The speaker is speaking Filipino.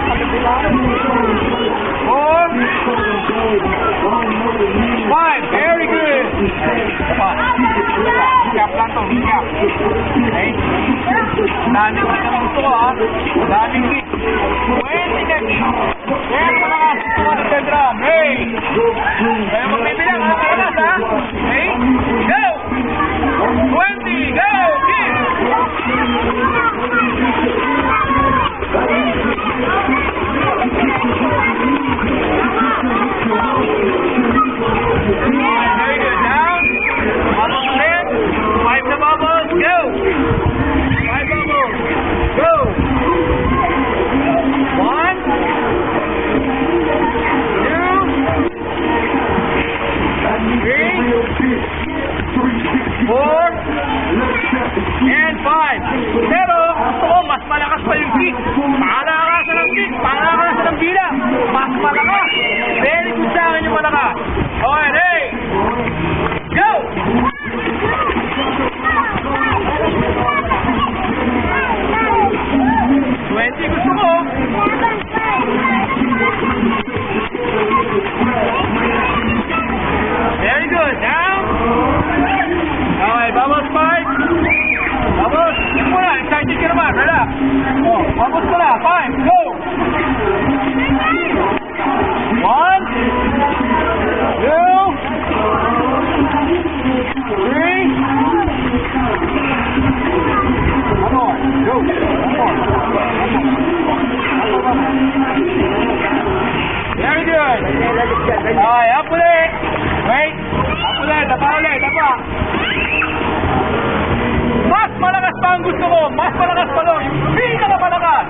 4, 5. Very good. Recap lang to. Recap. Okay? Daming kick ang gusto ko, ha? Daming kick. 20 na kick. Kaya malakas gusto ko ng drum. Hey! Kaya magbibilang, ha? Malakas, ha? Okay? Go! 20. Go! Kick! Very good. Now, bubbles in. 5 na bubbles. Go! 5 bubbles. Go! 1, 2, 3, 4, and 5. Pero, gusto ko, mas malakas pa yung kick. Palakasan ng kick. Palakasan ng bilang. Mas malakas. Very good sa akin yung malakas. Okay, hey! Go! 20 gusto ko. Very good. Now, okay, bubbles 5. Bubbles, kick mo na. Excited ka naman. Relax. Oh, bubbles mo na. 5. Go! 1, 2, 3. One more. Go. One more. Very good. Okay, up ulit. Wait. Up ulit. Tapa ulit. Tapa. Mas malakas pa ang gusto ko. Mas malakas pa lang. Pinaka malakas.